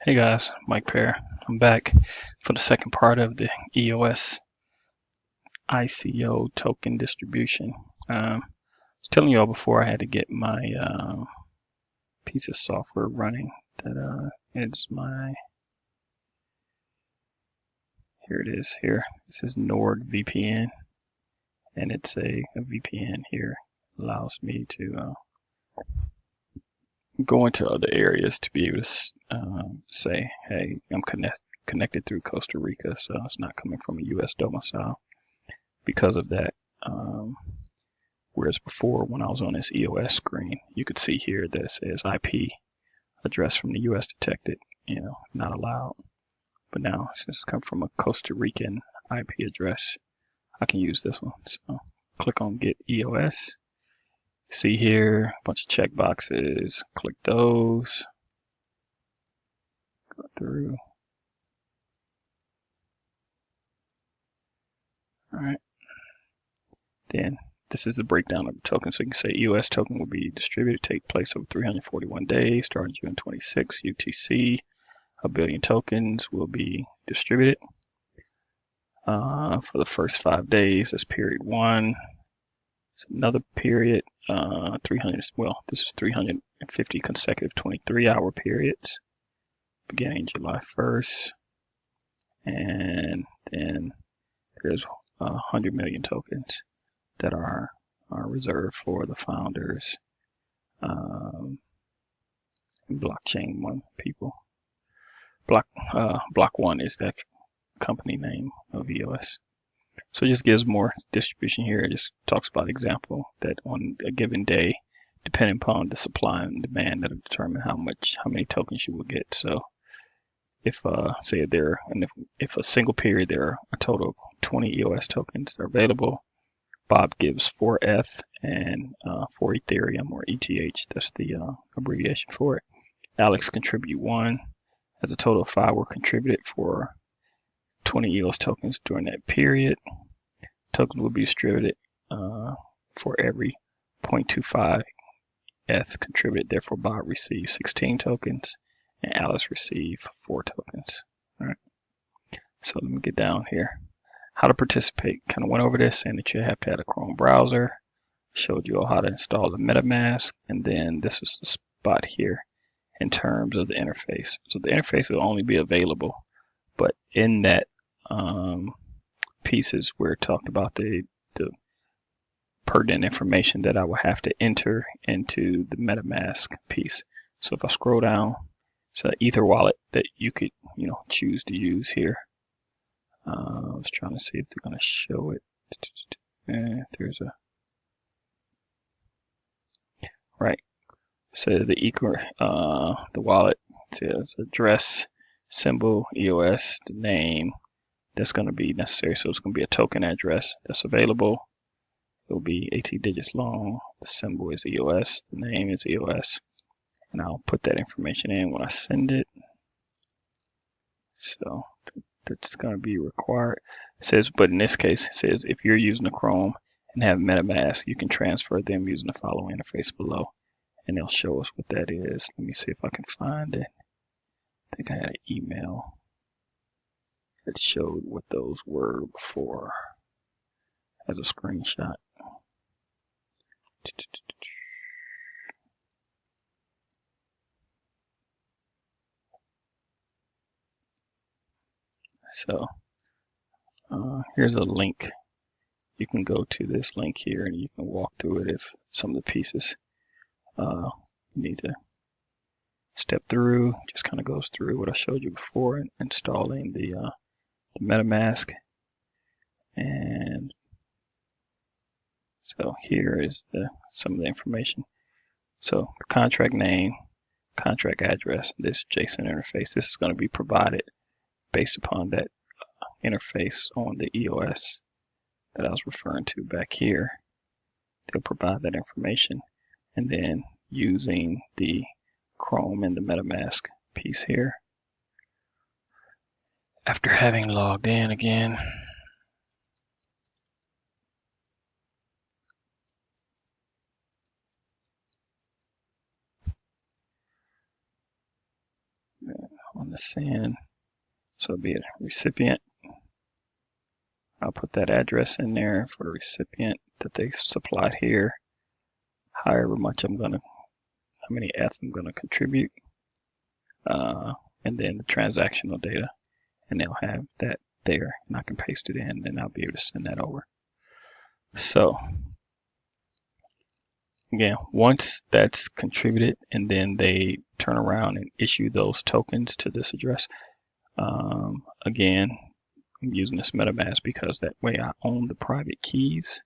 Hey guys, Mike Pear. I'm back for the second part of the EOS ICO token distribution. I was telling you all before I had to get my piece of software running. It's my, here it is here. This is NordVPN, and it's a VPN here. Allows me to go into other areas to be able to say, hey, I'm connected through Costa Rica, so it's not coming from a US domicile. Because of that, whereas before when I was on this EOS screen, you could see here that it says IP address from the US detected, not allowed. But now since it's come from a Costa Rican IP address, I can use this one. So click on Get EOS. See here a bunch of check boxes. Click those. Go through. All right. Then this is the breakdown of the token. So you can say EOS token will be distributed, take place over 341 days, starting June 26 UTC. 1 billion tokens will be distributed for the first 5 days. That's period 1. So another period, 300. Well, this is 350 consecutive 23-hour periods, beginning July 1st, and then there's 100 million tokens that are reserved for the founders, and blockchain one people. Block one is that company name of EOS. So it just gives more distribution here. It just talks about example that on a given day, depending upon the supply and demand, that'll determine how many tokens you will get. So if say if a single period there are a total of 20 EOS tokens that are available, Bob gives 4 ETH and 4 Ethereum, or ETH. That's the abbreviation for it. Alex contribute 1. As a total of 5 were contributed for 20 EOS tokens during that period. Tokens will be distributed for every 0.25 ETH contributed. Therefore, Bob received 16 tokens and Alice received 4 tokens. All right. So let me get down here. How to participate. Kind of went over this, saying that you have to have a Chrome browser. Showed you all how to install the MetaMask, and then this is the spot here in terms of the interface. So the interface will only be available, but in that pieces where it talked about the pertinent information that I will have to enter into the MetaMask piece. So if I scroll down, it's an Ether wallet that you could choose to use here. I was trying to see if they're going to show it. There's a right. So the wallet says address, symbol, EOS, the name. That's going to be necessary. So it's going to be a token address that's available. It will be 18 digits long. The symbol is EOS. The name is EOS. And I'll put that information in when I send it. So that's going to be required. It says, but in this case, it says if you're using a Chrome and have MetaMask, you can transfer them using the following interface below. And they'll show us what that is. Let me see if I can find it. I think I had an email that showed what those were before as a screenshot. So here's a link. You can go to this link here and you can walk through it if some of the pieces you need to step through. Just kind of goes through what I showed you before, installing the MetaMask. And so here is some of the information. So the contract name, contract address, this JSON interface, this is going to be provided based upon that interface on the EOS that I was referring to back here. They'll provide that information, and then using the Chrome and the MetaMask piece here. After having logged in again, on the send. So it'll be a recipient. I'll put that address in there for the recipient that they supplied here. However much how many ETH I'm gonna contribute, and then the transactional data, and they'll have that there, and I can paste it in, and I'll be able to send that over. So again, once that's contributed, and then they turn around and issue those tokens to this address. Again, I'm using this MetaMask because that way I own the private keys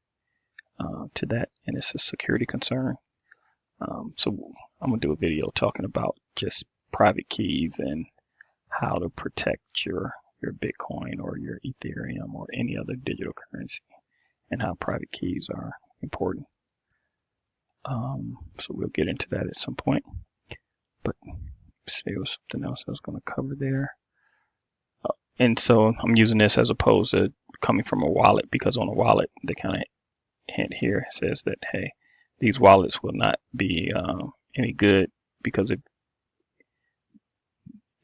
to that, and it's a security concern. So I'm gonna do a video talking about just private keys and how to protect your Bitcoin or your Ethereum or any other digital currency, and how private keys are important. So we'll get into that at some point. But say it was something else I was going to cover there. And so I'm using this as opposed to coming from a wallet, because on a wallet, the kind of hint here says that, hey, these wallets will not be any good, because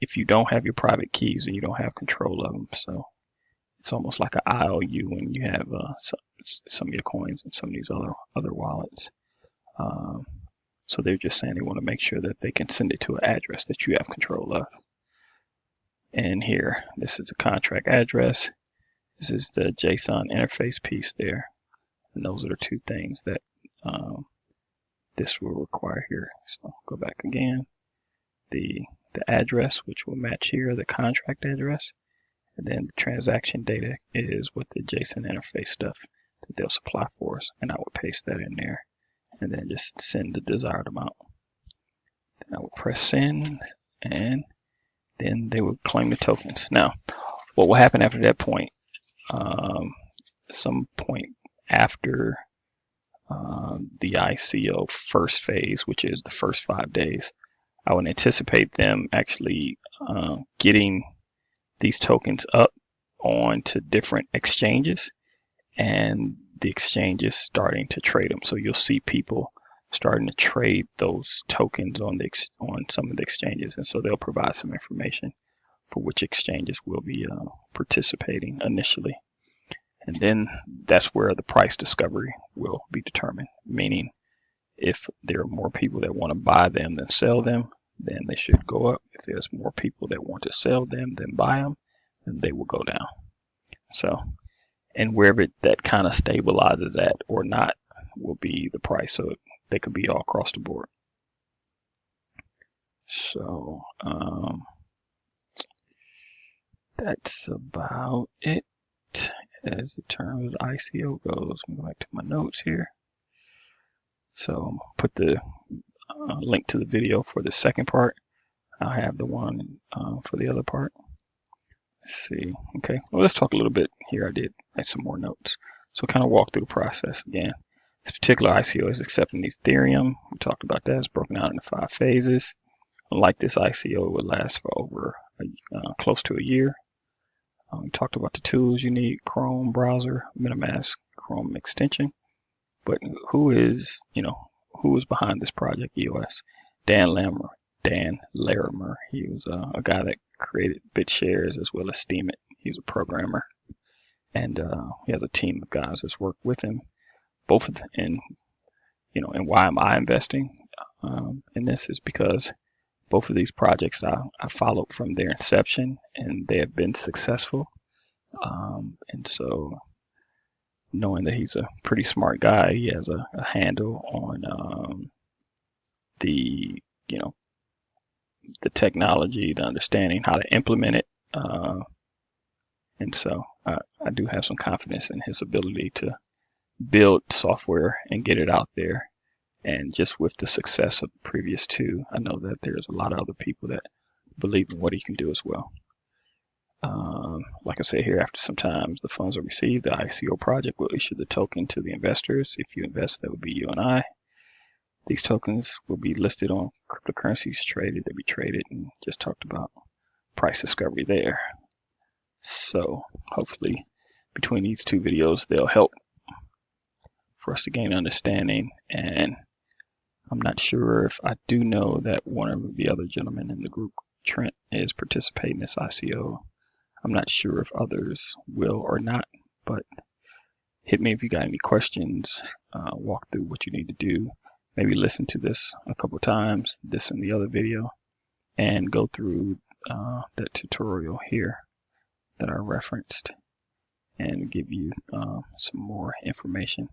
if you don't have your private keys, then you don't have control of them. So it's almost like an IOU when you have some of your coins in some of these other wallets. So they're just saying they want to make sure that they can send it to an address that you have control of. And here, this is the contract address. This is the JSON interface piece there. And those are the two things that this will require here. So go back again. The address, which will match here, the contract address. And then the transaction data is what the JSON interface stuff that they'll supply for us. And I will paste that in there, and then just send the desired amount. Then I will press send, and then they will claim the tokens. Now, what will happen after that point, some point after the ICO first phase, which is the first 5 days, I would anticipate them actually getting these tokens up onto different exchanges, and the exchanges starting to trade them. So you'll see people starting to trade those tokens on some of the exchanges, and so they'll provide some information for which exchanges will be participating initially. And then that's where the price discovery will be determined, meaning if there are more people that want to buy them than sell them, then they should go up. If there's more people that want to sell them than buy them, then they will go down. So, and wherever that kind of stabilizes at or not will be the price. So they could be all across the board. So that's about it as the terms of ICO goes. Let me go back to my notes here. So put the link to the video for the second part. I'll have the one for the other part. Let's see. Okay, well, let's talk a little bit here. I did write some more notes. So kind of walk through the process again. This particular ICO is accepting Ethereum. We talked about that. It's broken out into 5 phases. Unlike this ICO, it would last for over close to a year. We talked about the tools you need: Chrome browser, MetaMask, Chrome extension. But who is behind this project, EOS? Dan Larimer. He was a guy that created BitShares as well as Steemit. He's a programmer, and he has a team of guys that's worked with him. Both of them, and why am I investing in this is because both of these projects I followed from their inception, and they have been successful. And so, knowing that he's a pretty smart guy, he has a handle on the technology, the understanding how to implement it. And so I do have some confidence in his ability to build software and get it out there. And just with the success of the previous 2, I know that there's a lot of other people that believe in what he can do as well. Like I said here, after some time the funds are received, the ICO project will issue the token to the investors. If you invest, that would be you and I. These tokens will be listed on cryptocurrencies traded. They'll be traded, and just talked about price discovery there. So hopefully between these 2 videos, they'll help for us to gain understanding. And I'm not sure if I do know that one of the other gentlemen in the group Trent is participating in this ICO. I'm not sure if others will or not, but hit me if you got any questions. Walk through what you need to do. Maybe listen to this a couple times, this and the other video, and go through that tutorial here that I referenced and give you some more information.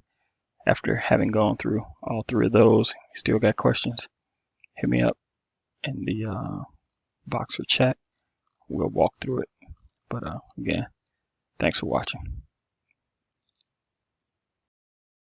After having gone through all three of those, you still got questions, hit me up in the box or chat. We'll walk through it. But again, thanks for watching.